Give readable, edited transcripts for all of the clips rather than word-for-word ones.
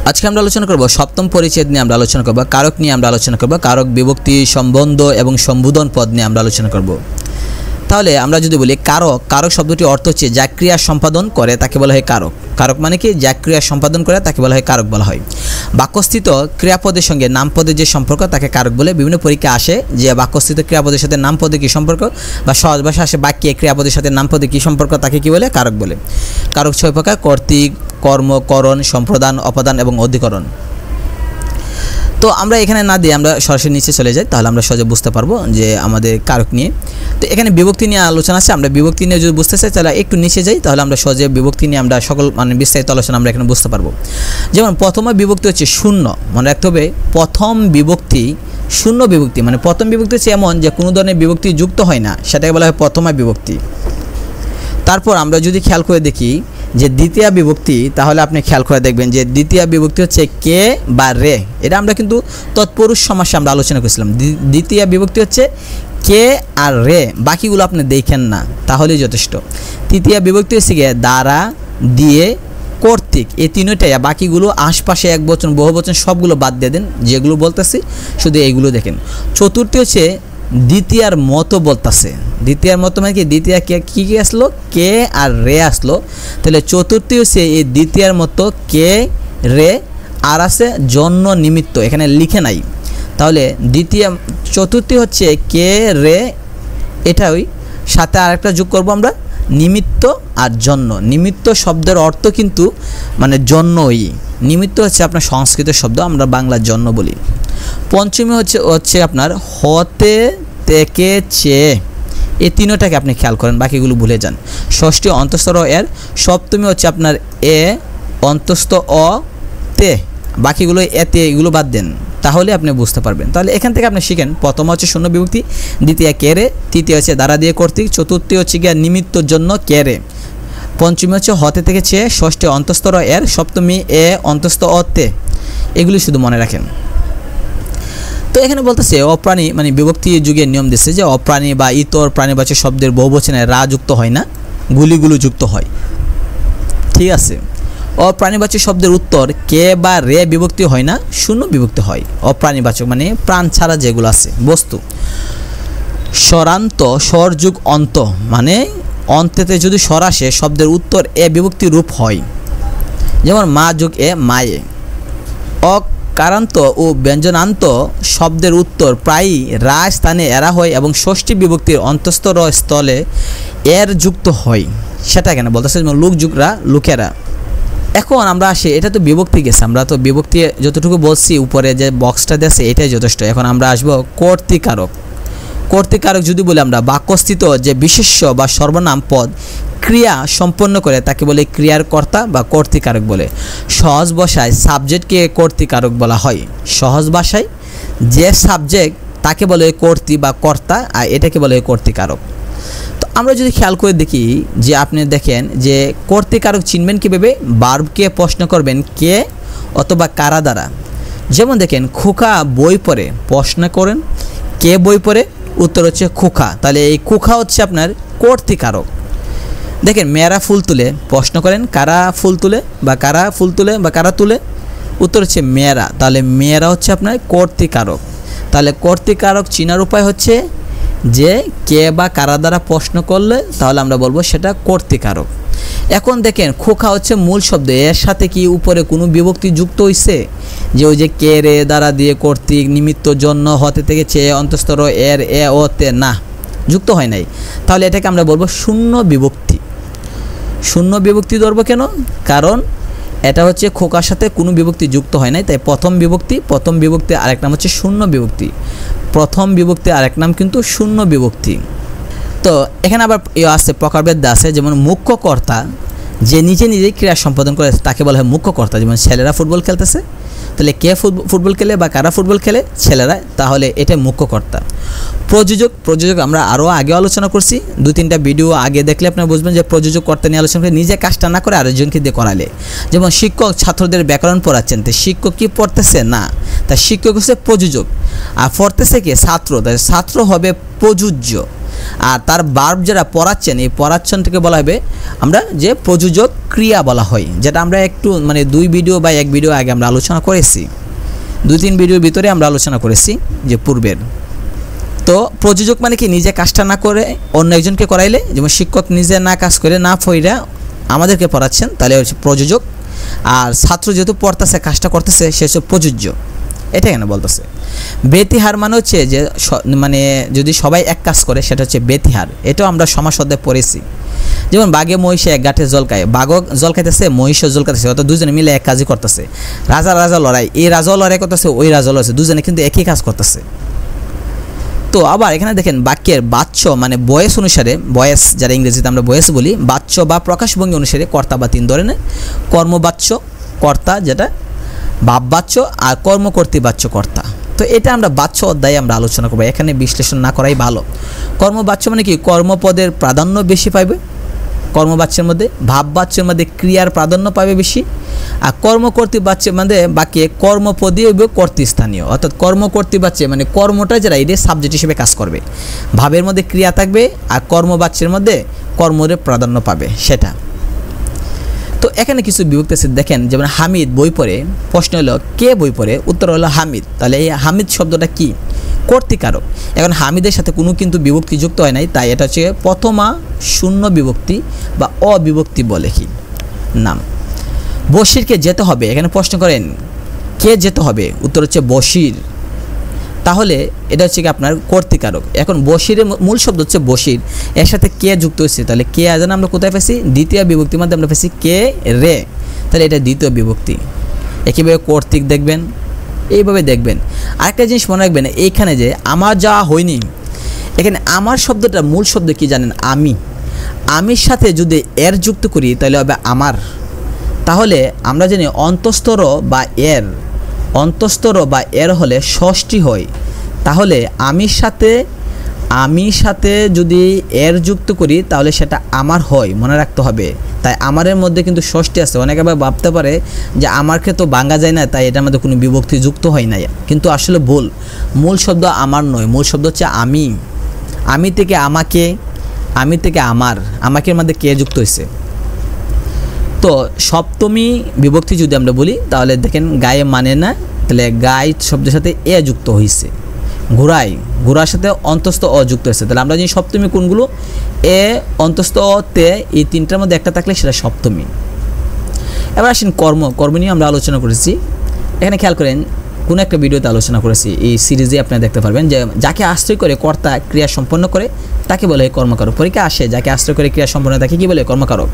আজকে আমরা আলোচনা করব সপ্তম পরিচ্ছেদ নিয়ে আমরা আলোচনা করব, কারক নিয়ে আমরা আলোচনা করব, কারক বিভক্তি সম্বন্ধ এবং সম্বোধন পদ নিয়ে আমরা আলোচনা করব। তাহলে আমরা যদি বলি কারক, কারক শব্দটির অর্থ হচ্ছে যা ক্রিয়া সম্পাদন করে তাকে বলা হয় কারক। কারক মানে কি? যা ক্রিয়া সম্পাদন করে তাকে বলা হয় কারক বলা হয়। বাক্যস্থিত ক্রিয়াপদের সঙ্গে নামপদের যে সম্পর্ক তাকে কারক বলে। বিভিন্ন পরীক্ষা আসে যে বাক্যস্থিত ক্রিয়াপদের সাথে নামপদের কী সম্পর্ক, বা সহজ ভাষা আসে বাক্যে ক্রিয়াপদের সাথে নামপদের কী সম্পর্ক তাকে কী বলে? কারক বলে। কারক 6 প্রকার: কর্তৃক, কর্ম, করণ, সম্প্রদান, অপদান এবং অধিকরণ। তো আমরা এখানে না দিয়ে আমরা সরাসরি নিচে চলে যাই, তাহলে আমরা সহজে বুঝতে পারবো যে আমাদের কারক নিয়ে। তো এখানে বিভক্তি নিয়ে আলোচনা আছে, আমরা বিভক্তি নিয়ে যদি বুঝতে চাই তাহলে একটু নিচে যাই, তাহলে আমরা সহজে বিভক্তি নিয়ে আমরা সকল বিস্তারিত আলোচনা আমরা এখানে বুঝতে পারবো। যেমন প্রথম বিভক্তি হচ্ছে শূন্য, মনে রাখতে হবে প্রথম বিভক্তি শূন্য বিভক্তি। মানে প্রথম বিভক্তি হচ্ছে এমন যে কোনো ধরনের বিভক্তি যুক্ত হয় না, সেটাকে বলা হয় প্রথমা বিভক্তি। তারপর আমরা যদি খেয়াল করে দেখি যে দ্বিতীয় বিভক্তি, তাহলে আপনি খেয়াল করে দেখবেন যে দ্বিতীয় বিভক্তি হচ্ছে কে বা রে। এটা আমরা কিন্তু তৎপুরুষ সমাসে আমরা আলোচনা করেছিলাম। দ্বিতীয় বিভক্তি হচ্ছে কে আর রে, বাকিগুলো আপনি দেখেন না তাহলেই যথেষ্ট। তৃতীয় বিভক্তি হচ্ছে গিয়ে দ্বারা, দিয়ে, কর্তৃক, এই তিনটাই। বাকিগুলো আশপাশে একবচন, বহুবচন সবগুলো বাদ দিয়ে দেন, যেগুলো বলতেছি শুধু এইগুলো দেখেন। চতুর্থী হচ্ছে দ্বিতীয়ার মতো বলতেছে। দ্বিতীয়ার মতো মানে কি? দ্বিতীয় কী আসলো? কে আর রে আসলো। তাহলে চতুর্থী হচ্ছে এই দ্বিতীয়ার মতো কে রে, আর আছে জন্য নিমিত্ত, এখানে লিখে নাই। তাহলে চতুর্থী হচ্ছে কে রে, এটাই সাথে আরেকটা যোগ করব আমরা, নিমিত্ত আর জন্য। নিমিত্ত শব্দের অর্থ কিন্তু মানে জন্যই। নিমিত্ত হচ্ছে আপনার সংস্কৃত শব্দ, আমরা বাংলার জন্য বলি। পঞ্চমী হচ্ছে আপনার হতে, থেকে, চেয়ে, এই তিনটাকে আপনি খেয়াল করেন, বাকিগুলো ভুলে যান। ষষ্ঠী অন্তস্থ এর। সপ্তমী হচ্ছে আপনার এ অন্তস্থ অ তে, বাকিগুলো এতে, এগুলো বাদ দেন, তাহলে আপনি বুঝতে পারবেন। তাহলে এখান থেকে আপনি শিখেন, প্রথম হচ্ছে শূন্য বিভক্তি, দ্বিতীয় কে রে, তৃতীয় হচ্ছে দ্বারা দিয়ে কর্তৃক, চতুর্থী হচ্ছে গিয়ে নিমিত্তর জন্য কে রে, পঞ্চমী হচ্ছে হতে থেকে চেয়ে, ষষ্ঠী অন্তস্থ এর, সপ্তমী এ অন্তস্থ অ তে, এগুলি শুধু মনে রাখেন। তো এখানে বলতেছে অপ্রাণী মানে বিভক্তি যুগের নিয়ম দিচ্ছে যে অপ্রাণী বা ইতর প্রাণীবাচক শব্দের বহুবচনে রা যুক্ত হয় না, গুলিগুলো যুক্ত হয়। ঠিক আছে, অপ্রাণীবাচক শব্দের উত্তর কে বা রে বিভক্তি হয় না, শূন্য বিভক্তি হয়। অপ্রাণীবাচক মানে প্রাণ ছাড়া যেগুলো আছে বস্তু। স্বরান্ত, স্বরযুগ অন্ত, মানে অন্তেতে যদি স্বর আসে শব্দের উত্তর এ বিভক্তি রূপ হয়। যেমন মা যুগ এ, মায়ে। অকারান্ত ও ব্যঞ্জনান্ত শব্দের উত্তর প্রায়ই রা স্থানে এরা হয় এবং ষষ্ঠী বিভক্তির অন্তস্থ র স্থলে এর যুক্ত হয়। সেটা কেন বলতেছে? যেমন লোক যুগরা, লোকেরা। এখন আমরা আসি, এটা তো বিভক্তি গেছে, আমরা তো বিভক্তি যতটুকু বলছি উপরে যে বক্সটা দিয়েছে এটাই যথেষ্ট। এখন আমরা আসবো কর্তৃকারক। কর্তৃকারক যদি বলি আমরা বাক্যস্থিত যে বিশেষ্য বা সর্বনাম পদ ক্রিয়া সম্পন্ন করে তাকে বলে ক্রিয়ার কর্তা বা কর্তৃকারক বলে। সহজ ভাষায় সাবজেক্টকে কর্তৃকারক বলা হয়। সহজ ভাষায় যে সাবজেক্ট তাকে বলে কর্তৃ বা কর্তা, আর এটাকে বলে কর্তৃকারক। তো আমরা যদি খেয়াল করে দেখি যে আপনি দেখেন যে কর্তৃকারক চিনবেন কীভাবে? বার্বকে প্রশ্ন করবেন কে অথবা কারা দ্বারা। যেমন দেখেন খোকা বই পড়ে, প্রশ্ন করেন কে বই পড়ে, উত্তর হচ্ছে খোকা, তাহলে এই খোকা হচ্ছে আপনার কর্তৃকারক। দেখেন মেয়েরা ফুল তুলে, প্রশ্ন করেন কারা ফুল তুলে বা কারা ফুল তুলে বা কারা তুলে, উত্তর হচ্ছে মেয়েরা, তাহলে মেয়েরা হচ্ছে আপনার কর্তৃকারক। তাহলে কর্তৃকারক চিনার উপায় হচ্ছে যে কে বা কারা দ্বারা প্রশ্ন করলে তাহলে আমরা বলবো সেটা কর্তৃকারক। এখন দেখেন খোকা হচ্ছে মূল শব্দ, এর সাথে কি উপরে কোনো বিভক্তি যুক্ত হয়েছে? যে ওই যে কে রে দ্বারা দিয়ে কর্তৃক, নিমিত্ত, জন্য, হতে থেকে চেয়ে, অন্তস্থ এর, এ ও তে, না, যুক্ত হয় নাই। তাহলে এটাকে আমরা বলবো শূন্য বিভক্তি। শূন্য বিভক্তি ধরবো কেন? কারণ এটা হচ্ছে খোকার সাথে কোনো বিভক্তি যুক্ত হয় নাই, তাই প্রথম বিভক্তি আরেক নাম হচ্ছে শূন্য বিভক্তি। প্রথম বিভক্তি আরেক নাম কিন্তু শূন্য বিভক্তি। তো এখানে আবার আছে প্রকারভেদ আছে, যেমন মুখ্য কর্তা যে নিজেই ক্রিয়া সম্পাদন করে তাকে বলা হয় মুখ্য কর্তা। যেমন ছেলেরা ফুটবল খেলতেছে, তাহলে কে ফুটবল খেলে বা কারা ফুটবল খেলে? ছেলেরা, তাহলে এটা মুখ্য কর্তা। প্রযোজক আমরা আরও আগে আলোচনা করছি, 2-3টা ভিডিও আগে দেখলে আপনারা বুঝবেন যে প্রযোজক কর্তা নিয়ে আলোচনা করে নিজে কাজটা না করে আরেকজনকে দিয়ে করালে। যেমন শিক্ষক ছাত্রদের ব্যাকরণ পড়াচ্ছেন, তো শিক্ষক কি পড়তেছে? না, তাই শিক্ষক হচ্ছে প্রযোজক। আর পড়তেছে কে? ছাত্র, তাই ছাত্র হবে প্রযোজ্য। আর তার ভার্ব যারা পড়াচ্ছেন এই পড়াচ্ছনটাকে বলা হবে আমরা যে প্রযোজক ক্রিয়া বলা হয়, যেটা আমরা একটু মানে 2 ভিডিও বা 1 ভিডিও আগে আমরা আলোচনা করেছি, 2-3 ভিডিওর ভিতরে আমরা আলোচনা করেছি যে পূর্বের। তো প্রযোজক মানে কি নিজে কাজটা না করে অন্য একজনকে করাইলে, যেমন শিক্ষক নিজে না কাজ করে না পড়া আমাদেরকে পড়াচ্ছেন তাহলে হচ্ছে প্রযোজক, আর ছাত্র যেহেতু পড়তেছে কাজটা করতেছে সে হচ্ছে প্রযোজ্য। এটা কেন বলতেছে বেতিহার মানে হচ্ছে যে মানে যদি সবাই এক কাজ করে সেটা হচ্ছে বেতিহার। এটাও আমরা সমাস অধ্যায়ে পড়েছি, যেমন বাঘে মহিষে এক গাঁঠে জল খায়, বাঘও জল খাইতেছে মহিষও জল খাইতেছে, অর্থাৎ দুজনে মিলে এক কাজই করতেছে। রাজা লড়াই, এই রাজাও লড়াই করতেছে ওই রাজাও লড়ছে, দুজনে কিন্তু একই কাজ করতেছে। তো আবার এখানে দেখেন বাক্যের বাচ্য মানে বয়স অনুসারে, বয়স যারা ইংরেজিতে আমরা বয়স বলি, বাচ্য বা প্রকাশভঙ্গি অনুসারে কর্তা বা 3 ধরনের, কর্মবাচ্য কর্তা যেটা, ভাববাচ্য আর কর্মকর্তৃবাচ্য কর্তা। তো এটা আমরা বাচ্য অধ্যায়ে আমরা আলোচনা করবো, এখানে বিশ্লেষণ না করাই ভালো। কর্মবাচ্য মানে কি কর্মপদের প্রাধান্য বেশি পাইবে কর্মবাচ্যের মধ্যে, ভাববাচ্যের মধ্যে ক্রিয়ার প্রাধান্য পাবে বেশি, আর কর্মকর্তৃবাচ্যের মধ্যে বাক্যে কর্মপদই হবে কর্তৃস্থানীয়, অর্থাৎ কর্মকর্তৃবাচ্যে মানে কর্মটা যারা এটা সাবজেক্ট হিসেবে কাজ করবে, ভাবের মধ্যে ক্রিয়া থাকবে আর কর্মবাচ্যের মধ্যে কর্মের প্রাধান্য পাবে সেটা। তো এখানে কিছু বিভক্তি আছে দেখেন, যেমন হামিদ বই পড়ে, প্রশ্ন হলো কে বই পড়ে, উত্তর হলো হামিদ। তাহলে এই হামিদ শব্দটা কি কর্তৃকারক। এখন হামিদের সাথে কোনো কিন্তু বিভক্তি যুক্ত হয় নাই, তাই এটা হচ্ছে প্রথমা শূন্য বিভক্তি বা অবিভক্তি বলে কি নাম। বশিরকে যেতে হবে, এখানে প্রশ্ন করেন কে যেতে হবে, উত্তর হচ্ছে বশির। তাহলে এটা হচ্ছে কি আপনার কর্তৃকারক। এখন বশিরের মূল শব্দ হচ্ছে বশির, এর সাথে কে যুক্ত হয়েছে, তাহলে কে আজান আমরা কোথায় পেয়েছি, দ্বিতীয় বিভক্তির মধ্যে আমরা পেয়েছি কে রে, তাহলে এটা দ্বিতীয় বিভক্তি। একইভাবে কর্তৃক দেখবেন, এইভাবে দেখবেন। আরেকটা জিনিস মনে রাখবেন, এইখানে যে আমার যাওয়া হয়নি, এখানে আমার শব্দটা মূল শব্দ কি জানেন, আমি। আমির সাথে যদি এর যুক্ত করি তাহলে হবে আমার। তাহলে আমরা জানি অন্তস্তর বা এর হলে ষষ্ঠী হয়, তাহলে আমির সাথে যদি এর যুক্ত করি তাহলে সেটা আমার হয়, মনে রাখতে হবে। তাই আমারের মধ্যে কিন্তু ষষ্ঠী আছে। অনেকে আবার ভাবতে পারে যে আমারকে তো ভাঙা যায় না, তাই এটার মধ্যে কোনো বিভক্তি যুক্ত হয় না, কিন্তু আসলে ভুল। মূল শব্দ আমার নয়, মূল শব্দ হচ্ছে আমি। আমি থেকে আমাকে, আমি থেকে আমাকের মধ্যে কে যুক্ত হয়েছে। তো সপ্তমী বিভক্তি যদি আমরা বলি তাহলে দেখেন গায়ে মানে না, তাহলে গায়ে শব্দের সাথে এ যুক্ত হয়েছে। ঘোড়ার সাথে অন্তস্থ অ যুক্ত হয়েছে, তাহলে আমরা জানি সপ্তমী কোনগুলো, এ অন্তস্থ অ তে, এই তিনটার মধ্যে একটা থাকলে সেটা সপ্তমী। এবার আসেন কর্ম নিয়ে আমরা আলোচনা করেছি। এখানে খেয়াল করেন কোনো একটা ভিডিওতে আলোচনা করেছি, এই সিরিজে আপনারা দেখতে পারবেন যে যাকে আশ্রয় করে কর্তা ক্রিয়া সম্পন্ন করে তাকে বলে কর্মকারক। পরীক্ষা আসে যাকে আশ্রয় করে ক্রিয়া সম্পন্ন তাকে কি বলে কর্মকারক।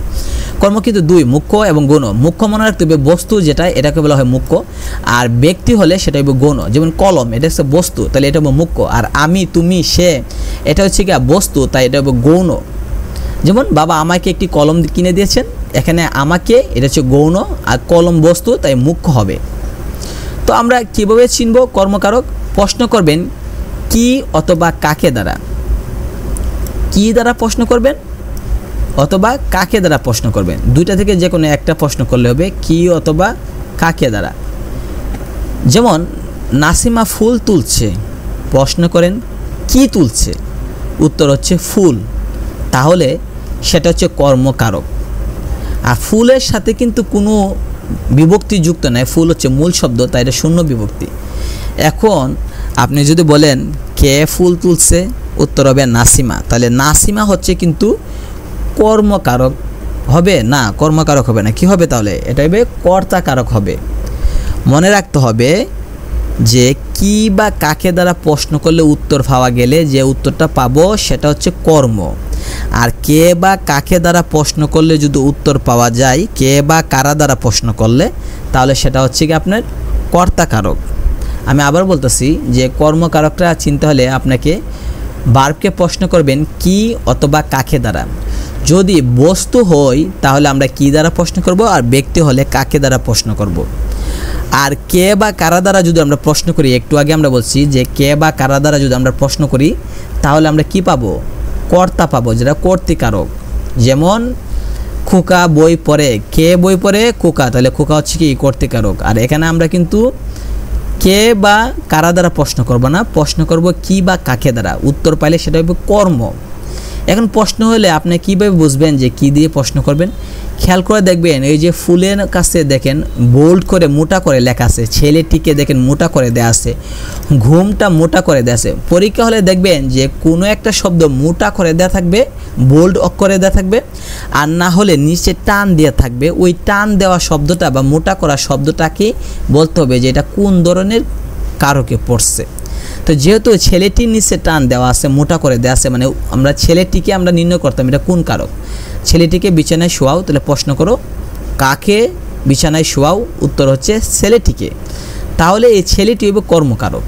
কর্ম কিন্তু 2, মুখ্য এবং গৌণ। মুখ্য মনে রাখতে হবে বস্তু যেটা, এটাকে বলা হয় মুখ্য, আর ব্যক্তি হলে সেটা হবে গৌণ। যেমন কলম, এটা হচ্ছে বস্তু, তাহলে এটা হবে মুখ্য, আর আমি তুমি সে এটা হচ্ছে কি বস্তু, তাই এটা হবে গৌণ। যেমন বাবা আমাকে একটি কলম কিনে দিয়েছেন, এখানে আমাকে এটা হচ্ছে গৌণ, আর কলম বস্তু, তাই মুখ্য হবে। তো আমরা কীভাবে চিনব কর্মকারক, প্রশ্ন করবেন কি অথবা কাকে দ্বারা, কি দ্বারা প্রশ্ন করবেন অথবা কাকে দ্বারা প্রশ্ন করবেন, দুইটা থেকে যে কোনো একটা প্রশ্ন করলে হবে কি অথবা কাকে দ্বারা। যেমন নাসিমা ফুল তুলছে, প্রশ্ন করেন কি তুলছে, উত্তর হচ্ছে ফুল, তাহলে সেটা হচ্ছে কর্মকারক। আর ফুলের সাথে কিন্তু কোনো বিভক্তি যুক্ত নয়, ফুল হচ্ছে মূল শব্দ, তাই এটা শূন্য বিভক্তি। এখন আপনি যদি বলেন কে ফুল তুলছে, উত্তর হবে নাসিমা, তাহলে নাসিমা হচ্ছে কিন্তু কর্মকারক হবে না, কর্মকারক হবে না, কি হবে তাহলে এটা হবে কর্তাকারক হবে। মনে রাখতে হবে যে কি বা কাকে দ্বারা প্রশ্ন করলে উত্তর পাওয়া গেলে যে উত্তরটা পাবো সেটা হচ্ছে কর্ম, আর কে বা কাকে দ্বারা প্রশ্ন করলে যদি উত্তর পাওয়া যায়, কে বা কারা দ্বারা প্রশ্ন করলে, তাহলে সেটা হচ্ছে কি আপনার কর্তাকারক। আমি আবার বলতেছি যে কর্মকারকটা চিনতে হলে আপনাকে ভার্বকে প্রশ্ন করবেন কি অথবা কাকে দ্বারা। যদি বস্তু হয় তাহলে আমরা কি দ্বারা প্রশ্ন করব, আর ব্যক্তি হলে কাকে দ্বারা প্রশ্ন করব। আর কে বা কারা দ্বারা যদি আমরা প্রশ্ন করি, একটু আগে আমরা বলছি যে কে বা কারা দ্বারা যদি আমরা প্রশ্ন করি তাহলে আমরা কি পাবো, কর্তা পাবো, যেটা কর্তৃকারক। যেমন খোকা বই পড়ে, কে বই পড়ে, খোকা, তাহলে খোকা হচ্ছে কি কর্তৃকারক। আর এখানে আমরা কিন্তু কে বা কারা দ্বারা প্রশ্ন করব না, প্রশ্ন করব কি বা কাকে দ্বারা, উত্তর পাইলে সেটা হবে কর্ম। এখন প্রশ্ন হলে আপনি কীভাবে বুঝবেন যে কী দিয়ে প্রশ্ন করবেন? খেয়াল করে দেখবেন এই যে ফুলের কাছে দেখেন বোল্ড করে মোটা করে লেখা আছে, ছেলেটিকে দেখেন মোটা করে দেওয়া আছে, ঘুমটা মোটা করে দেওয়া আছে। পরীক্ষা হলে দেখবেন যে কোনো একটা শব্দ মোটা করে দেওয়া থাকবে, বোল্ড অক্ষরে দেওয়া থাকবে, আর না হলে নিচে টান দেওয়া থাকবে। ওই টান দেওয়া শব্দটা বা মোটা করা শব্দটাকে বলতে হবে যে এটা কোন ধরনের কারকে পড়ছে। তো যেহেতু ছেলেটির নিচে টান দেওয়া আছে, মোটা করে দেওয়া আছে, মানে আমরা ছেলেটিকে আমরা নির্ণয় করতাম এটা কোন কারক। ছেলেটিকে বিছানায় শোয়াও, তাহলে প্রশ্ন করো কাকে বিছানায় শোয়াও, উত্তর হচ্ছে ছেলেটিকে। তাহলে এই ছেলেটি হবে কর্মকারক,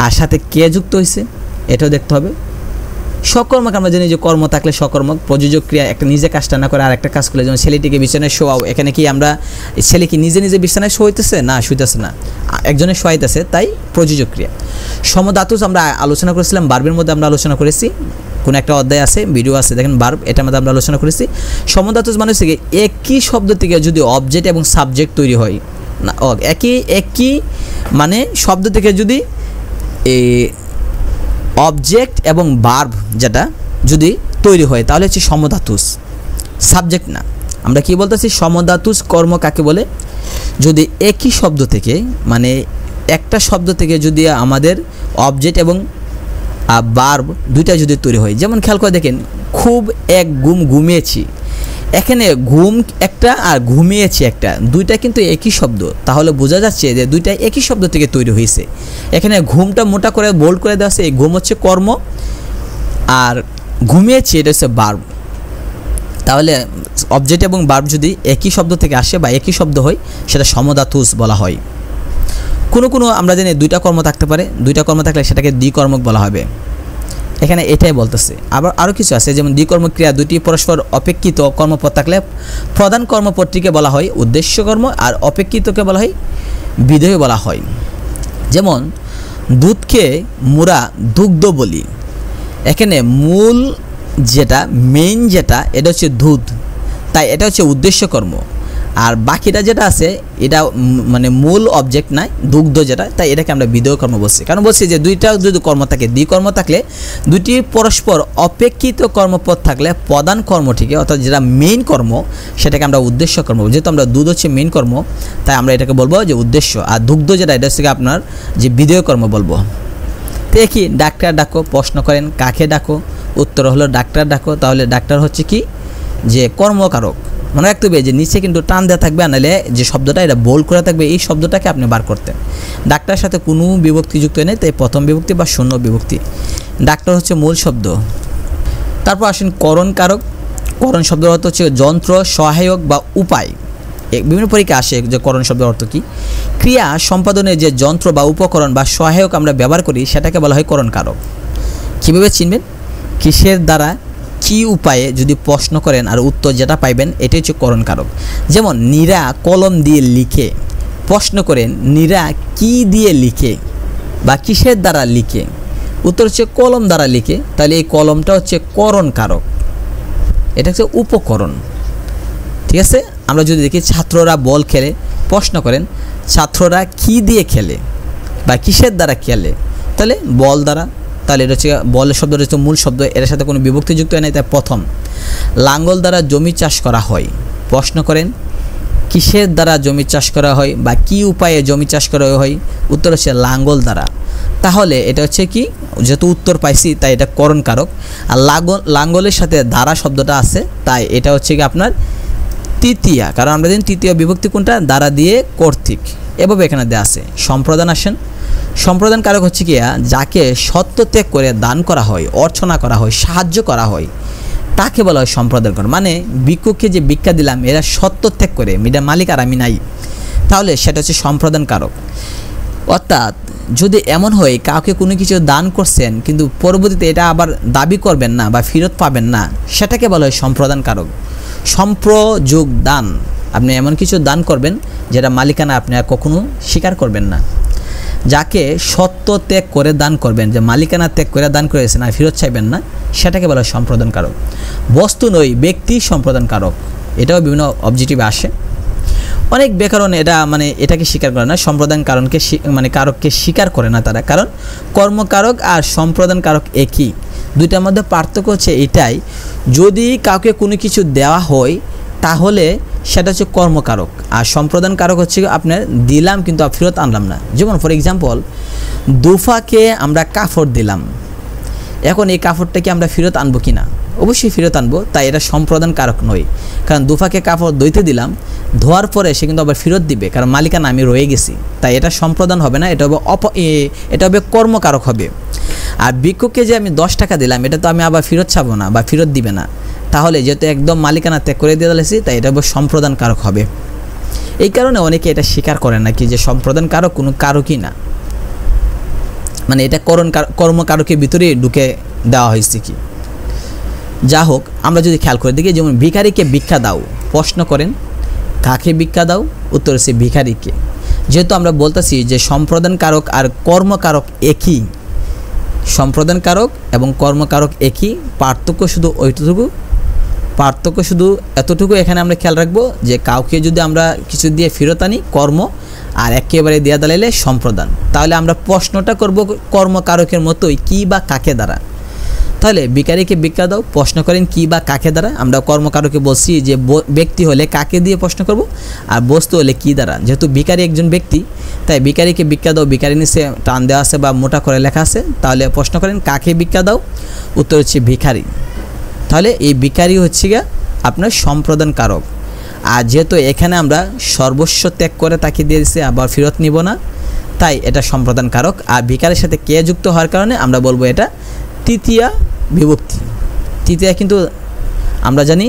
আর সাথে কে যুক্ত হয়েছে এটাও দেখতে হবে। সকর্মক আমরা জানি যে কর্ম থাকলে সকর্মক, প্রযোজক ক্রিয়া একটা নিজে কাজটা না করে আর একটা কাজ করলে, যেমন ছেলেটিকে বিছানায় শোয়াও, এখানে কি আমরা ছেলে কি নিজে নিজে বিছানায় শোয়াইতেছে? না, শুইতেছে না, একজনে শোয়াইতেছে, তাই প্রযোজক ক্রিয়া। সমধাতুস আমরা আলোচনা করেছিলাম, বার্বের মধ্যে আমরা আলোচনা করেছি, কোনো একটা অধ্যায় আছে, ভিডিও আছে, দেখেন বার্ব, এটার মধ্যে আমরা আলোচনা করেছি। সমধাতুস মানে হচ্ছে একই শব্দ থেকে যদি অবজেক্ট এবং সাবজেক্ট তৈরি হয়, না একই মানে শব্দ থেকে যদি অবজেক্ট এবং ভার্ব যেটা যদি তৈরি হয় তাহলে হচ্ছে সমধাতুস, সাবজেক্ট না। আমরা কি বলতেছি? সমধাতুস কর্ম কাকে বলে? যদি একই শব্দ থেকে, মানে একটা শব্দ থেকে যদি আমাদের অবজেক্ট এবং ভার্ব দুইটা যদি তৈরি হয়। যেমন খেয়াল করে দেখেন, খুব এক ঘুমিয়েছি, এখানে ঘুম একটা আর ঘুমিয়েছি একটা, দুইটা কিন্তু একই শব্দ, তাহলে বোঝা যাচ্ছে যে দুইটা একই শব্দ থেকে তৈরি হয়েছে। এখানে ঘুমটা মোটা করে বোল্ড করে দেওয়া আছে, এই ঘুম হচ্ছে কর্ম, আর ঘুমিয়েছি এটা হচ্ছে ভার্ব। তাহলে অবজেক্ট এবং ভার্ব যদি একই শব্দ থেকে আসে বা একই শব্দ হয় সেটা সমধাতুস বলা হয়। কোনো আমরা জানি দুইটা কর্ম থাকতে পারে, দুইটা কর্ম থাকলে সেটাকে দ্বিকর্মক বলা হবে। এখানে এটাই বলতেছে। আবার আরও কিছু আছে, যেমন দ্বিকর্মক ক্রিয়া দুটি পরস্পর অপেক্ষিত কর্মপদ থাকলে প্রধান কর্মপদটিকে বলা হয় উদ্দেশ্য কর্ম, আর অপেক্ষিতকে বলা হয় বিধেয় বলা হয়। যেমন দুধকে মোরা দুগ্ধ বলি, এখানে মূল যেটা মেইন যেটা এটা হচ্ছে দুধ, তাই এটা হচ্ছে উদ্দেশ্য কর্ম, আর বাকিটা যেটা আছে এটা মানে মূল অবজেক্ট নাই, দুগ্ধ যেটা, তাই এটাকে আমরা বিধেয় কর্ম বলছি। কারণ বলছি যে দুইটা যদি কর্ম থাকে, দ্বিকর্ম থাকলে দুটি পরস্পর অপেক্ষিত কর্মপদ থাকলে প্রধান কর্মটিকে অর্থাৎ যেটা মেইন কর্ম সেটাকে আমরা উদ্দেশ্য কর্ম, যেহেতু আমরা দুধ হচ্ছে মেইন কর্ম তাই আমরা এটাকে বলবো যে উদ্দেশ্য, আর দুগ্ধ যেটা এটা হচ্ছে আপনার যে বিধেয় কর্ম বলবো। তো কি ডাক্তার ডাকো, প্রশ্ন করেন কাকে ডাকো, উত্তর হলো ডাক্তার ডাকো। তাহলে ডাক্তার হচ্ছে কি যে কর্মকারক। মনে রাখতে হবে যে নিচে কিন্তু টান দেওয়া থাকবে, নাহলে যে শব্দটা এটা বোল্ড করা থাকবে, এই শব্দটাকে আপনি বার করতেন। ডাক্তারের সাথে কোনো বিভক্তি যুক্ত নেই, তাই প্রথম বিভক্তি বা শূন্য বিভক্তি। ডাক্তার হচ্ছে মূল শব্দ। তারপর আসেন করণ কারক। করণ শব্দের অর্থ হচ্ছে যন্ত্র, সহায়ক বা উপায়। বিভিন্ন পরীক্ষা আসে যে করণ শব্দের অর্থ কী। ক্রিয়া সম্পাদনে যে যন্ত্র বা উপকরণ বা সহায়ক আমরা ব্যবহার করি সেটাকে বলা হয় করণ কারক। কীভাবে চিনবেন? কিসের দ্বারা, কি উপায়ে যদি প্রশ্ন করেন আর উত্তর যেটা পাইবেন এটাই হচ্ছে করণ কারক। যেমন নীরা কলম দিয়ে লিখে, প্রশ্ন করেন নীরা কি দিয়ে লিখে বা কিসের দ্বারা লিখে, উত্তর হচ্ছে কলম দ্বারা লিখে, তাহলে এই কলমটা হচ্ছে করণ কারক, এটা হচ্ছে উপকরণ। ঠিক আছে। আমরা যদি দেখি ছাত্ররা বল খেলে, প্রশ্ন করেন ছাত্ররা কি দিয়ে খেলে বা কিসের দ্বারা খেলে, তাহলে বল দ্বারা, তাহলে এটা হচ্ছে বলের শব্দটা হচ্ছে মূল শব্দ, এর সাথে কোনো বিভক্তি যুক্ত হয় না, তাই প্রথম। লাঙ্গল দ্বারা জমি চাষ করা হয়, প্রশ্ন করেন কিসের দ্বারা জমি চাষ করা হয় বা কি উপায়ে জমি চাষ করা হয়, উত্তর হচ্ছে লাঙ্গল দ্বারা। তাহলে এটা হচ্ছে কি, যেহেতু উত্তর পাইছি তাই এটা করণ কারক। আর লাঙ্গলের সাথে দ্বারা শব্দটা আছে, তাই এটা হচ্ছে কি আপনার তৃতীয়া, কারণ আমরা জানি তৃতীয় বিভক্তি কোনটা, দ্বারা দিয়ে কর্তৃক, এভাবে এখানে দেওয়া আছে। সম্প্রদান আসেন। সম্প্রদান কারক হচ্ছে কি, যাকে সত্য ত্যাগ করে দান করা হয়, অর্চনা করা হয়, সাহায্য করা হয়, তাকে বলা হয় সম্প্রদান কারক। মানে ভিক্ষুককে যে ভিক্ষা দিলাম এরা সত্য ত্যাগ করে, এটা মালিক আর আমি নাই, তাহলে সেটা হচ্ছে সম্প্রদান কারক। অর্থাৎ যদি এমন হয় কাউকে কোনো কিছু দান করছেন কিন্তু পরবর্তীতে এটা আবার দাবি করবেন না বা ফেরত পাবেন না, সেটাকে বলা হয় সম্প্রদান কারক। সম্প্রযোগ দান, আপনি এমন কিছু দান করবেন যেটা মালিকানা আপনি আর কখনো স্বীকার করবেন না। যাকে সত্য ত্যাগ করে দান করবেন, যে মালিকানা ত্যাগ করে দান করেছেন আর ফেরত চাইবেন না, সেটাকে বলা হয় সম্প্রদান কারক। বস্তু নয় ব্যক্তি সম্প্রদান কারক, এটাও বিভিন্ন অবজেক্টিভে আসে। অনেক ব্যাকরণ এটা মানে এটাকে স্বীকার করে না, সম্প্রদান কারণকে মানে কারককে স্বীকার করে না তারা, কারণ কর্মকারক আর সম্প্রদান কারক একই। দুইটার মধ্যে পার্থক্য হচ্ছে এটাই, যদি কাউকে কোনো কিছু দেওয়া হয় তাহলে সেটা হচ্ছে কর্মকারক, আর সম্প্রদান কারক হচ্ছে আপনার দিলাম কিন্তু ফেরত আনলাম না। যেমন ফর এক্সাম্পল, দুফাকে আমরা কাপড় দিলাম, এখন এই কাপড়টাকে আমরা ফেরত আনবো কি না? অবশ্যই ফেরত আনবো, তাই এটা সম্প্রদান কারক নয়। কারণ দুফাকে কাপড় ধুইতে দিলাম, ধোয়ার পরে সে কিন্তু আবার ফেরত দিবে, কারণ মালিকানা আমি রয়ে গেছি, তাই এটা সম্প্রদান হবে না, এটা হবে এটা হবে কর্মকারক হবে। আর ভিক্ষুককে যে আমি 10 টাকা দিলাম, এটা তো আমি আবার ফেরত চাবো না বা ফেরত দিবে না, তাহলে যেহেতু একদম মালিকানা ত্যাগ করে দিয়ে দিয়েছি, তাই এটা হবে সম্প্রদান কারক হবে। এই কারণে অনেকে এটা স্বীকার করে না কি যে সম্প্রদান কারক কোনো কারকই না, মানে এটা কর্মকারকের ভিতরে ঢুকে দেওয়া হয়েছে কি। যা হোক, আমরা যদি খেয়াল করে দেখি, যেমন ভিখারিকে ভিক্ষা দাও, প্রশ্ন করেন কাকে ভিক্ষা দাও? উত্তর হচ্ছে ভিখারিকে। যেহেতু আমরা বলতেছি যে সম্প্রদান কারক আর কর্মকারক একই, সম্প্রদান কারক এবং কর্মকারক একই, পার্থক্য শুধু এতটুকু এখানে আমরা খেয়াল রাখবো যে কাউকে যদি আমরা কিছু দিয়ে ফেরত আনি কর্ম, আর একেবারে দেয়া দাঁড়াইলে সম্প্রদান, তাহলে আমরা প্রশ্নটা করব কর্মকারকের মতোই, কি বা কাকে দ্বারা। তাহলে ভিখারিকে ভিক্ষা দাও, প্রশ্ন করেন কি বা কাকে দ্বারা। আমরা কর্মকারকে বলছি যে ব্যক্তি হলে কাকে দিয়ে প্রশ্ন করব, আর বস্তু হলে কি দ্বারা। যেহেতু ভিখারি একজন ব্যক্তি, তাই ভিখারিকে ভিক্ষা দাও, ভিখারি নিচে টান দেওয়া আছে বা মোটা করে লেখা আছে, তাহলে প্রশ্ন করেন কাকে ভিক্ষা দাও? উত্তর হচ্ছে ভিখারি। তাহলে এই ভিখারি হচ্ছে গিয়ে আপনার সম্প্রদান কারক। আর যেহেতু এখানে আমরা সর্বস্ব ত্যাগ করে তাকে দিয়ে দিচ্ছি, আবার ফেরত নিব না, তাই এটা সম্প্রদান কারক। আর ভিখারির সাথে কে যুক্ত হওয়ার কারণে আমরা বলবো এটা তৃতীয়া বিভক্তি। তৃতীয়া কিন্তু আমরা জানি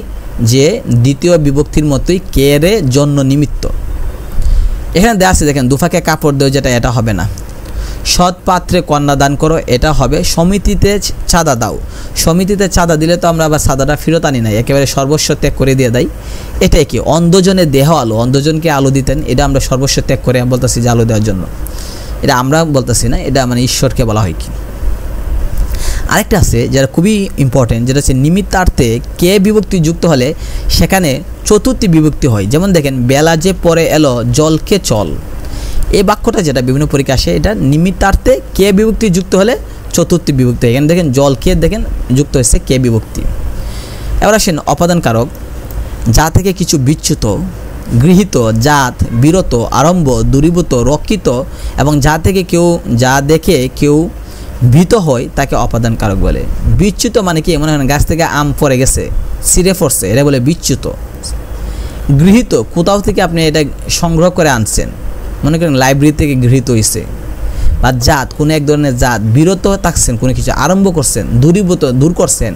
যে দ্বিতীয় বিভক্তির মতোই কে রে জন্য নিমিত্ত। এখানে দেওয়া আছে দেখেন, দুফাকে কাপড় দেও, যেটা এটা হবে না। সৎ পাত্রে কন্যা দান করো, এটা হবে। সমিতিতে চাঁদা দাও, সমিতিতে চাঁদা দিলে তো আমরা আবার চাঁদাটা ফেরত আনি নাই, একেবারে সর্বস্ব ত্যাগ করে দিয়ে দেয়। এটাই কি অন্ধজনের দেহ আলো, অন্ধজনকে আলো দিতেন, এটা আমরা সর্বস্ব ত্যাগ করে বলতেছি যে আলো দেওয়ার জন্য, এটা আমরা বলতেছি না, এটা মানে ঈশ্বরকে বলা হয় কি। আরেকটা আছে যেটা খুবই ইম্পর্টেন্ট, যেটা হচ্ছে নিমিত্তার্থে কে বিভক্তি যুক্ত হলে সেখানে চতুর্থী বিভক্তি হয়। যেমন দেখেন, বেলা যে পরে এলো জলকে চল, এই বাক্যটা যেটা বিভিন্ন পরীক্ষা আসে, এটা নিমিত্তার্থে কে বিভক্তি যুক্ত হলে চতুর্থী বিভক্তি। এখানে দেখেন জলকে দেখেন যুক্ত হয়েছে কে বিভক্তি। এবার আসেন অপাদান কারক, যা থেকে কিছু বিচ্যুত, গৃহীত, জাত, বিরত, আরম্ভ, দূরীভূত, রক্ষিত এবং যা থেকে যা দেখে কেউ ভীত হয় তাকে অপাদান কারক বলে। বিচ্যুত মানে কি, মনে হয় গাছ থেকে আম পড়ে গেছে, ছিঁড়ে পড়ছে, এটা বলে বিচ্যুত। গৃহীত, কোথাও থেকে আপনি এটা সংগ্রহ করে আনছেন, মনে করেন লাইব্রেরি থেকে গৃহীত হয়েছে। বা জাত, কোনো এক ধরনের জাত, বিরত থাকছেন, কোনো কিছু আরম্ভ করছেন, দূরীভূত দূর করছেন,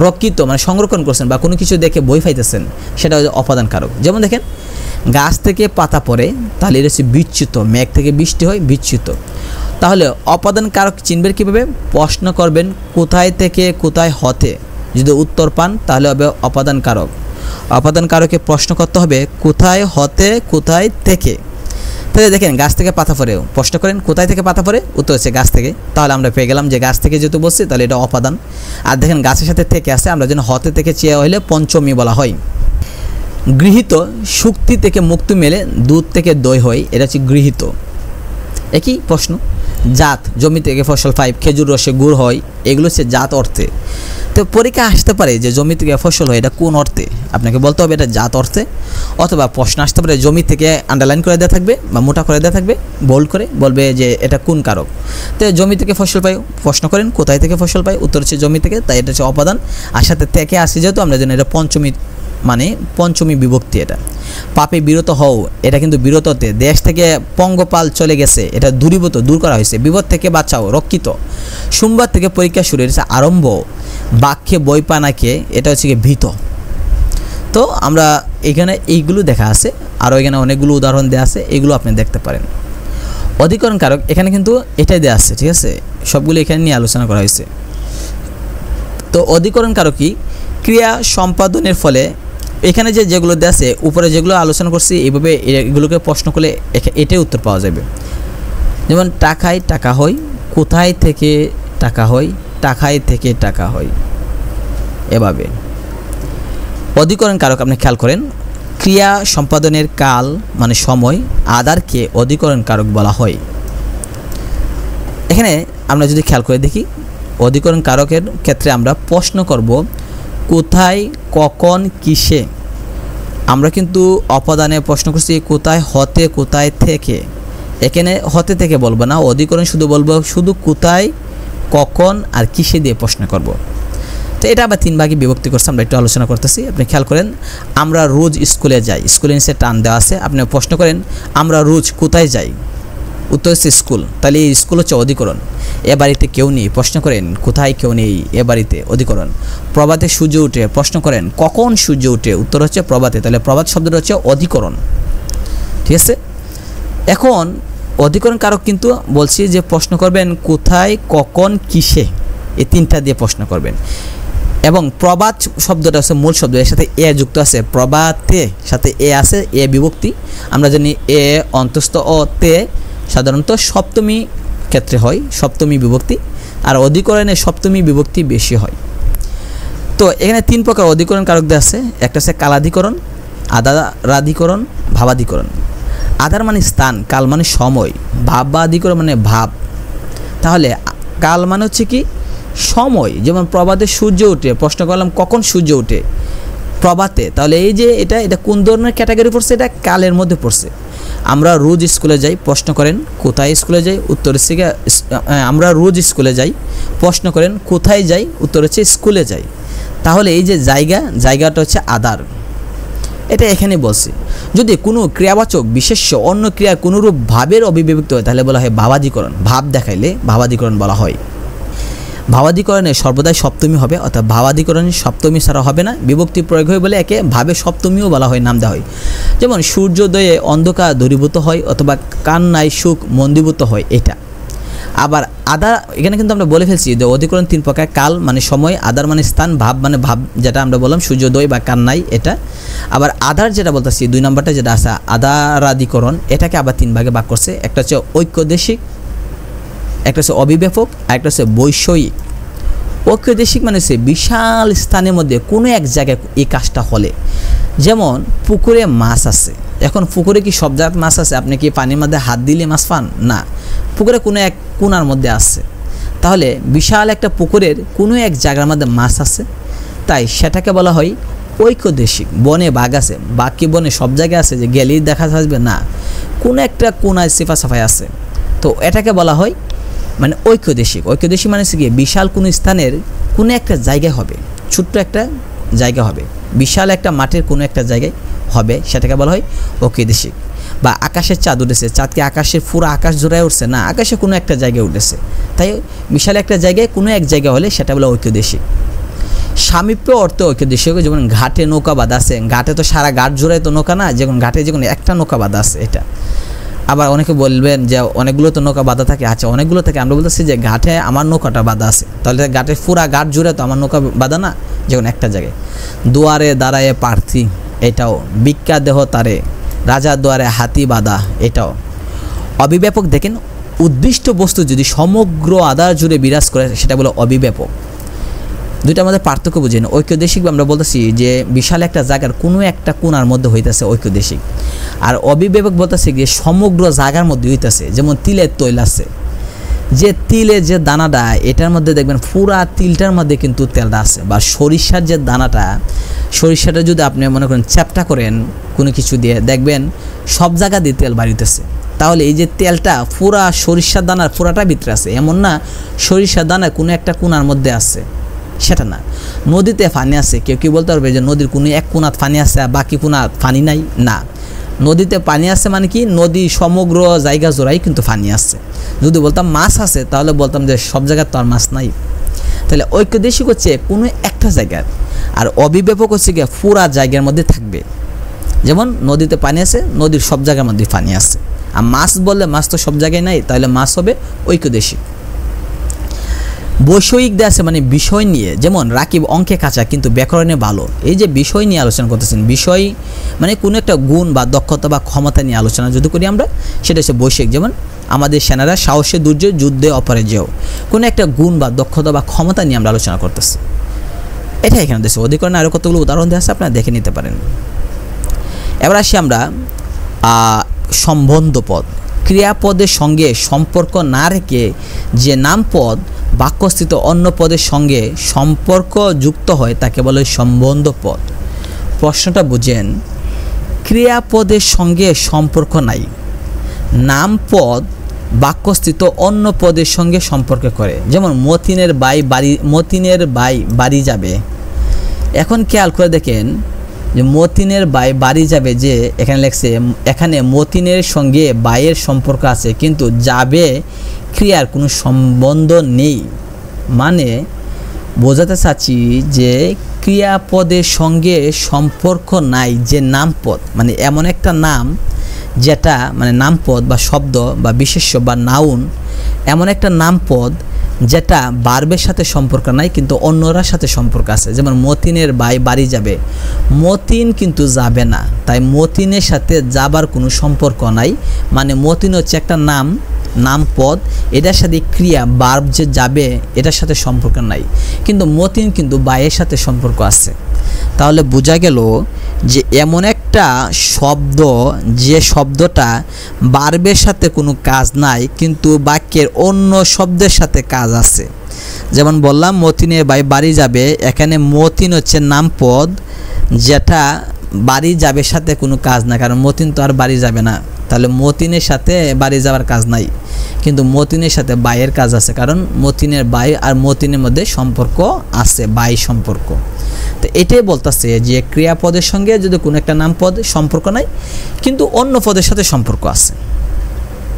রক্ষিত মানে সংরক্ষণ করছেন, বা কোনো কিছু দেখে বই পাইতেছেন, সেটা হচ্ছে অপাদান কারক। যেমন দেখেন, গাছ থেকে পাতা পড়ে, তাহলে এটা হচ্ছে বিচ্যুত। মেঘ থেকে বৃষ্টি হয়, বিচ্যুত। তাহলে অপাদান কারক চিনবেন কীভাবে? প্রশ্ন করবেন কোথায় থেকে কোথায় হতে, যদি উত্তর পান তাহলে হবে অপাদান কারক। অপাদান কারকে প্রশ্ন করতে হবে কোথায় হতে কোথায় থেকে। তাহলে দেখেন, গাছ থেকে পাতা পড়ে, প্রশ্ন করেন কোথায় থেকে পাতা পড়ে, উত্তর হচ্ছে গাছ থেকে, তাহলে আমরা পেয়ে গেলাম যে গাছ থেকে যেহেতু বলছি তাহলে এটা অপাদান। আর দেখেন গাছের সাথে থেকে আসে, আমরা যেন হতে থেকে চেয়ে হইলে পঞ্চমী বলা হয়। গৃহীত, শুক্তি থেকে মুক্তি মেলে, দুধ থেকে দই হয়, এটা হচ্ছে গৃহীত। একই প্রশ্ন। জাত, জমি থেকে ফসল পাই, খেজুর রসে গুড় হয়, এগুলো হচ্ছে জাত অর্থে। তো পরীক্ষা আসতে পারে যে জমি থেকে ফসল হয়, এটা কোন অর্থে, আপনাকে বলতে হবে এটা জাত অর্থে। অথবা প্রশ্ন আসতে পারে জমি থেকে আন্ডারলাইন করে দেওয়া থাকবে বা মোটা করে দেওয়া থাকবে, বোল্ড করে বলবে যে এটা কোন কারক। তো জমি থেকে ফসল পাই, প্রশ্ন করেন কোথায় থেকে ফসল পাই, উত্তর হচ্ছে জমি থেকে, তাই এটা হচ্ছে অপাদান। আর সাথে থেকে আসে যেহেতু, আমরা জানি এটা পঞ্চমী মানে পঞ্চমী বিভক্তি। এটা পাপে বিরত হও, এটা কিন্তু বিরততে। দেশ থেকে পঙ্গপাল চলে গেছে, এটা দূরীভূত, দূর করা হয়েছে। বিপদ থেকে বাঁচাও, রক্ষিত। সোমবার থেকে পরীক্ষা শুরু, এটা আরম্ভ। বাক্যে বই পানাকে, এটা হচ্ছে কি ভীত। তো আমরা এখানে এইগুলো দেখা আছে, আরও এখানে অনেকগুলো উদাহরণ দেওয়া আছে, এগুলো আপনি দেখতে পারেন। অধিকরণ কারক এখানে কিন্তু এটাই দেওয়া আছে, ঠিক আছে, সবগুলো এখানে নিয়ে আলোচনা করা হয়েছে। তো অধিকরণ কারক কি? ক্রিয়া সম্পাদনের ফলে, এখানে যেগুলো দেওয়া আছে উপরে যেগুলো আলোচনা করছি, এইভাবে এগুলোকে প্রশ্ন করলে এটাই উত্তর পাওয়া যাবে। যেমন টাকায় টাকা হয়, কোথায় থেকে টাকা হয়, টাকায় থেকে টাকা হয়, এভাবে। অধিকরণ কারক আপনি খেয়াল করেন, ক্রিয়া সম্পাদনের কাল মানে সময়, আদারকে অধিকরণ কারক বলা হয়। এখানে আমরা যদি খেয়াল করে দেখি, অধিকরণ কারকের ক্ষেত্রে আমরা প্রশ্ন করব কোথায়, কখন, কিসে। আমরা কিন্তু অপদানে প্রশ্ন করছি কোথায়, হতে, কোথায়, থেকে। এখানে হতে থেকে বলবো না, অধিকরণ শুধু বলবো শুধু কোথায়, কখন আর কিসে দিয়ে প্রশ্ন করব। তো এটা আবার 3 ভাগে বিভক্তি করছে, আমরা একটু আলোচনা করতেছি। আপনি খেয়াল করেন, আমরা রোজ স্কুলে যাই, স্কুলের নিচে টান দেওয়া আছে। আপনি প্রশ্ন করেন আমরা রোজ কোথায় যাই, উত্তর হচ্ছে স্কুল। তাহলে এই স্কুল হচ্ছে অধিকরণ। এ বাড়িতে কেউ নেই, প্রশ্ন করেন কোথায় কেউ নেই, এ বাড়িতে, অধিকরণ। প্রভাতে সূর্য উঠে, প্রশ্ন করেন কখন সূর্য উঠে, উত্তর হচ্ছে প্রভাতে। তাহলে প্রভাত শব্দটা হচ্ছে অধিকরণ। ঠিক আছে। এখন অধিকরণ কারক কিন্তু বলছি যে প্রশ্ন করবেন কোথায়, কখন, কিসে, এই 3টা দিয়ে প্রশ্ন করবেন। এবং প্রবাদ শব্দটা হচ্ছে মূল শব্দ, এর সাথে এ যুক্ত আছে, প্রবাতে সাথে এ আছে, এ বিভক্তি। আমরা জানি এ অন্তস্থ ও তে সাধারণত সপ্তমী ক্ষেত্রে হয়, সপ্তমী বিভক্তি, আর অধিকরণে সপ্তমী বিভক্তি বেশি হয়। তো এখানে 3 প্রকার অধিকরণ কারক দেওয়া আছে। একটা হচ্ছে কালাধিকরণ, আদারাধিকরণ, ভাবাধিকরণ। আদার মানে স্থান, কাল মানে সময়, ভাবাধিকরণ মানে ভাব। তাহলে কাল মানে হচ্ছে কি সময়, যেমন প্রভাতে সূর্য ওঠে, প্রশ্ন করলাম কখন সূর্য ওঠে, প্রভাতে। তাহলে এই যে এটা কোন ধরনের ক্যাটাগরি পড়ছে, এটা কালের মধ্যে পড়ছে। আমরা রোজ স্কুলে যাই, প্রশ্ন করেন কোথায় স্কুলে যাই, উত্তর হচ্ছে আমরা রোজ স্কুলে যাই, প্রশ্ন করেন কোথায় যাই, উত্তর হচ্ছে স্কুলে যাই। তাহলে এই যে জায়গাটা হচ্ছে আদার, এটা এখানে বলছি। যদি কোনো ক্রিয়াবাচক বিশেষ্য অন্য ক্রিয়ার কোনোরূপ ভাবের অভিব্যক্ত হয় তাহলে বলা হয় ভাবাধিকরণ। ভাব দেখাইলে ভাবাধিকরণ বলা হয়। ভাবাধিকরণে সর্বদাই সপ্তমী হবে, অর্থাৎ ভাবাধিকরণে সপ্তমী ছাড়া হবে না। বিভক্তি প্রয়োগ হয় বলে একে ভাবে সপ্তমীও বলা হয়, নাম দেওয়া হয়। যেমন সূর্যোদয়ে অন্ধকার দূরীভূত হয়, অথবা কান্নায় সুখ মন্দীভূত হয়, এটা। আবার আদার, এখানে কিন্তু আমরা বলে ফেলছি যে অধিকরণ 3 প্রকার, কাল মানে সময়, আদার মানে স্থান, ভাব মানে ভাব, যেটা আমরা বললাম সূর্যোদয় বা কান্নাই, এটা। আবার আদার যেটা বলতেছি 2 নম্বরটা যেটা আছে আদারাধিকরণ, এটাকে আবার 3 ভাগে ভাগ করছে। একটা হচ্ছে ঐক্যদেশিক, একটা হচ্ছে অবিব্যাপক, আর একটা হচ্ছে বৈষয়িক। ঐক্যদেশিক মানে হচ্ছে বিশাল স্থানের মধ্যে কোনো এক জায়গায় এই কাজটা হলে। যেমন পুকুরে মাছ আছে, এখন পুকুরে কি সব জায়গায় মাছ আছে? আপনি কি পানির মধ্যে হাত দিলে মাছ পান? না, পুকুরে কোনো এক কোণার মধ্যে আছে। তাহলে বিশাল একটা পুকুরের কোনো এক জায়গার মধ্যে মাছ আছে, তাই সেটাকে বলা হয় ঐক্যদেশিক। বনে বাঘ আছে, বাঘ কি বনে সব জায়গায় আছে যে গেলেই দেখা যাবে? না, কোনো একটা কোণায় সিফা সাফাই আছে, তো এটাকে বলা হয় মানে ঐক্যদেশিক। ঐক্যদেশিক মানে হচ্ছে কি বিশাল কোনো স্থানের কোনো একটা জায়গায় হবে, ছোট্ট একটা জায়গা হবে, বিশাল একটা মাঠের কোনো একটা জায়গায় হবে, সেটাকে বলা হয় ঐক্যদেশিক। বা আকাশের চাঁদ উঠেছে, চাঁদ কি আকাশের পুরো আকাশ জোড়ায় উঠছে? না, আকাশে কোনো একটা জায়গায় উঠেছে, তাই বিশাল একটা জায়গায় কোনো এক জায়গা হলে সেটা বলে ঐক্যদেশিক। সামীপ্য অর্থ ঐক্যদেশিক, যেমন ঘাটে নৌকা বাঁধা আছে, ঘাটে তো সারা ঘাট জোড়ায় তো নৌকা না, যেমন ঘাটে যেমন একটা নৌকা বাঁধা আছে, এটা। আবার অনেকে বলবেন যে অনেকগুলো তো নৌকা বাঁধা থাকে, আচ্ছা অনেকগুলো থাকে, আমরা বলতেছি যে ঘাটে আমার নৌকাটা বাঁধা আছে, তাহলে ঘাটের পুরা ঘাট জুড়ে তো আমার নৌকা বাঁধা না, যেমন একটা জায়গায়। দুয়ারে দাঁড়ায় প্রার্থী, এটাও। ভিক্ষা দেহ তারে, রাজা দুয়ারে হাতি বাঁধা, এটাও। অবিব্যাপক দেখেন, উদ্দিষ্ট বস্তু যদি সমগ্র আধার জুড়ে বিরাজ করে সেটা বলে অবিব্যাপক। দুইটার মধ্যে পার্থক্য বুঝি না। ঐক্যদেশিক আমরা বলতেছি যে বিশাল একটা জায়গার কোনো একটা কোণার মধ্যে হইতেছে ঐক্যদেশিক, আর অবিব্যাপক বলতেছে যে সমগ্র জায়গার মধ্যে হইতেছে। যেমন তিলের তৈল আছে, যে তিলের যে দানাটা, এটার মধ্যে দেখবেন পুরা তিলটার মধ্যে কিন্তু তেলটা আছে। বা সরিষার যে দানাটা, সরিষাটা যদি আপনি মনে করেন চ্যাপটা করেন কোনো কিছু দিয়ে, দেখবেন সব জায়গা দিয়ে তেল বাড়িতেছে। তাহলে এই যে তেলটা পুরা সরিষার দানার পুরাটা ভিতরে আছে, এমন না সরিষার দানা কোনো একটা কোণার মধ্যে আছে, সেটা না। নদীতে পানি আছে, কেউ কি বলতে পারবে যে নদীর কোনো এক কোণাত পানি আছে আর বাকি কোণাত পানি নাই? না, নদীতে পানি আছে মানে কি নদী সমগ্র জায়গা জোড়াই কিন্তু পানি আছে। যদি বলতাম মাছ আছে তাহলে বলতাম যে সব জায়গায় তো আর মাছ নাই। তাহলে ঐক্যদেশিক হচ্ছে কোনো একটা জায়গার, আর অবিব্যাপক হচ্ছে গিয়ে পুরা জায়গার মধ্যে থাকবে। যেমন নদীতে পানি আছে, নদীর সব জায়গার মধ্যে পানি আছে। আর মাছ বললে মাছ তো সব জায়গায় নাই, তাহলে মাছ হবে ঐক্যদেশিক। বৈষয়িক দেয়া আছে মানে বিষয় নিয়ে, যেমন রাকিব অঙ্কে কাঁচা কিন্তু ব্যাকরণে ভালো। এই যে বিষয় নিয়ে আলোচনা করতেছেন, বিষয় মানে কোনো একটা গুণ বা দক্ষতা বা ক্ষমতা নিয়ে আলোচনা যদি করি আমরা, সেটা হচ্ছে বৈষয়িক। যেমন আমাদের সেনারা সাহসে দুর্য, যুদ্ধে অপরাজেয়, কোনো একটা গুণ বা দক্ষতা বা ক্ষমতা নিয়ে আমরা আলোচনা করতেছি, এটা এখানে দেশে। অধিকরণে আরও কতগুলো উদাহরণ দেওয়া আছে, আপনারা দেখে নিতে পারেন। এবার আসি আমরা সম্বন্ধ পদ। ক্রিয়াপদের সঙ্গে সম্পর্ক না রেখে যে নামপদ বাক্যস্থিত অন্য পদের সঙ্গে সম্পর্ক যুক্ত হয় তাকে বলে সম্বন্ধ পদ। প্রশ্নটা বুঝেন, ক্রিয়াপদের সঙ্গে সম্পর্ক নাই, নামপদ বাক্যস্থিত অন্য পদের সঙ্গে সম্পর্ক করে। যেমন মতিনের ভাই বাড়ি যাবে। এখন খেয়াল করে দেখেন যে মতিনের ভাই বাড়ি যাবে, যে এখানে লেখছে, এখানে মতিনের সঙ্গে বাইয়ের সম্পর্ক আছে কিন্তু যাবে ক্রিয়ার কোনো সম্বন্ধ নেই। মানে বোঝাতে চাচ্ছি যে ক্রিয়াপদের সঙ্গে সম্পর্ক নাই যে নামপদ, মানে এমন একটা নাম যেটা মানে নামপদ বা শব্দ বা বিশেষ্য বা নাউন, এমন একটা নামপদ যেটা বার্বের সাথে সম্পর্ক নাই কিন্তু অন্যরার সাথে সম্পর্ক আছে। যেমন মতিনের ভাই বাড়ি যাবে, মতিন কিন্তু যাবে না, তাই মতিনের সাথে যাবার কোনো সম্পর্ক নাই। মানে মতিন হচ্ছে একটা নামপদ, এটার সাথে ক্রিয়া বার্ব যে যাবে এটার সাথে সম্পর্ক নাই, কিন্তু মতিন কিন্তু বাইয়ের সাথে সম্পর্ক আছে। তাহলে বোঝা গেল যে এমন একটা শব্দ যে শব্দটা বার্বের সাথে কোনো কাজ নাই কিন্তু বাক্যের অন্য শব্দের সাথে কাজ আছে। যেমন বললাম মতিনের ভাই বাড়ি যাবে, এখানে মতিন হচ্ছে নামপদ যেটা বাড়ি যাবে সাথে কোনো কাজ না, কারণ মতিন তো আর বাড়ি যাবে না, তাহলে মতিনের সাথে বাড়ি যাওয়ার কাজ নাই, কিন্তু মতিনের সাথে বাইয়ের কাজ আছে, কারণ মতিনের বাই আর মতিনের মধ্যে সম্পর্ক আছে, বাই সম্পর্ক। তো এটাই বলতেছে যে ক্রিয়াপদের সঙ্গে যদি কোনো একটা নামপদ সম্পর্ক নাই কিন্তু অন্য পদের সাথে সম্পর্ক আছে।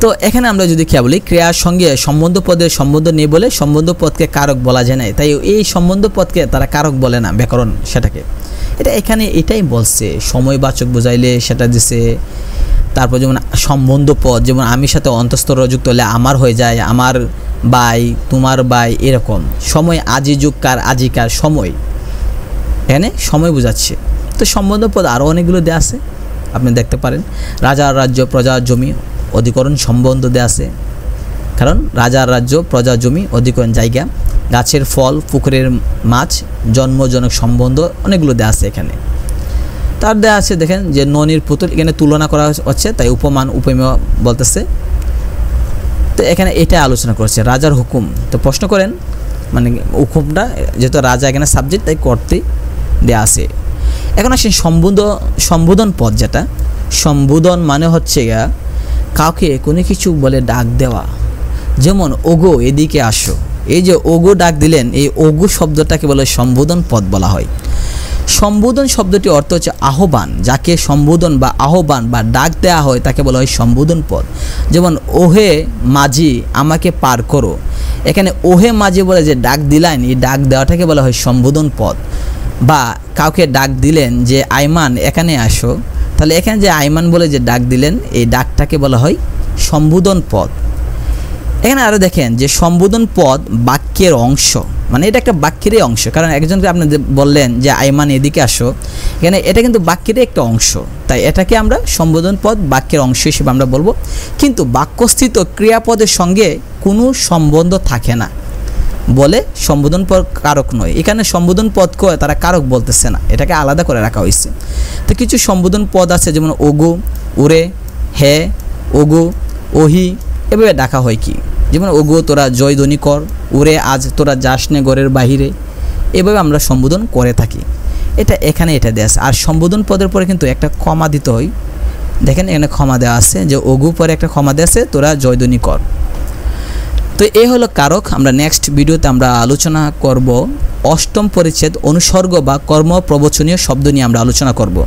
তো এখানে আমরা যদি খেয়াল বলি ক্রিয়ার সঙ্গে সম্বন্ধ পদের সম্বন্ধ নেই বলে সম্বন্ধ পদকে কারক বলা যায় না, তাই এই সম্বন্ধ পদকে তারা কারক বলে না ব্যাকরণ সেটাকে। এটা এখানে এটাই বলছে, সময়বাচক বোঝাইলে সেটা দিছে। তারপর যেমন সম্বন্ধ পদ, যেমন আমির সাথে অন্তঃস্থ যুক্ত হলে আমার হয়ে যায়, আমার বাই তোমার বাই, এরকম। সময় আজি যুগকার আজিকার সময়, এখানে সময় বোঝাচ্ছে। তো সম্বন্ধ পদ আরও অনেকগুলো দেওয়া আছে, আপনি দেখতে পারেন। রাজার রাজ্য প্রজার জমি অধিকরণ সম্বন্ধ দেওয়া আছে, কারণ রাজার রাজ্য প্রজার জমি অধিকরণ জায়গা, গাছের ফল পুকুরের মাছ জন্মজনক সম্বন্ধ অনেকগুলো দেওয়া আছে এখানে। তার দেওয়া আছে দেখেন যে ননির পুতুল, এখানে তুলনা করা হচ্ছে তাই উপমান উপমেয় বলতেছে। তো এখানে এটা আলোচনা করছে রাজার হুকুম। তো প্রশ্ন করেন মানে হুকুমটা যেহেতু রাজা এখানে সাবজেক্ট তাই করতে দেওয়া আছে। এখন আসেন সম্বোধন পদ, যেটা সম্বোধন মানে হচ্ছে কাউকে কোনো কিছু বলে ডাক দেওয়া। যেমন ওগো এদিকে আসো, এই যে ওগো ডাক দিলেন, এই ওগো শব্দটাকে বলে সম্বোধন পদ বলা হয়। সম্বোধন শব্দটি অর্থ হচ্ছে আহ্বান, যাকে সম্বোধন বা আহ্বান বা ডাক দেওয়া হয় তাকে বলা হয় সম্বোধন পদ। যেমন ওহে মাঝি আমাকে পার করো, এখানে ওহে মাঝি বলে যে ডাক দিলেন, এই ডাক দেওয়াটাকে বলা হয় সম্বোধন পদ। বা কাউকে ডাক দিলেন যে আইমান এখানে আসো, তাহলে এখানে যে আইমান বলে যে ডাক দিলেন এই ডাকটাকে বলা হয় সম্বোধন পদ। এখানে আরও দেখেন যে সম্বোধন পদ বাক্যের অংশ, মানে এটা একটা বাক্যেরই অংশ, কারণ একজনকে আপনি বললেন যে আইমান এদিকে আসো, এখানে এটা কিন্তু বাক্যেরই একটা অংশ, তাই এটাকে আমরা সম্বোধন পদ বাক্যের অংশ হিসেবে আমরা বলবো। কিন্তু বাক্যস্থিত ক্রিয়াপদের সঙ্গে কোনো সম্বন্ধ থাকে না বলে সম্বোধন পদ কারক নয়। এখানে সম্বোধন পদকে তারা কারক বলতেছে না, এটাকে আলাদা করে রাখা হয়েছে। তো কিছু সম্বোধন পদ আছে যেমন ওগু, উরে, হে, ওগু, ওহি, এভাবে ডাকা হয় কি, যেমন ওগো তোরা জয়ধ্বনি কর, উরে আজ তোরা যাস নে ঘরের বাহিরে, এভাবে আমরা সম্বোধন করে থাকি। এটা এখানে এটা দেওয়া আছে। আর সম্বোধন পদের পরে কিন্তু একটা ক্ষমা দিতে হয়, দেখেন এখানে ক্ষমা দেওয়া আছে যে ওগু পরে একটা ক্ষমা দেওয়া আছে তোরা জয়ধ্বনি কর। তো এই হলো কারক। আমরা নেক্সট ভিডিওতে আমরা আলোচনা করব অষ্টম পরিচ্ছেদ অনুসর্গ বা কর্ম প্রবচনীয় শব্দ নিয়ে আমরা আলোচনা করব।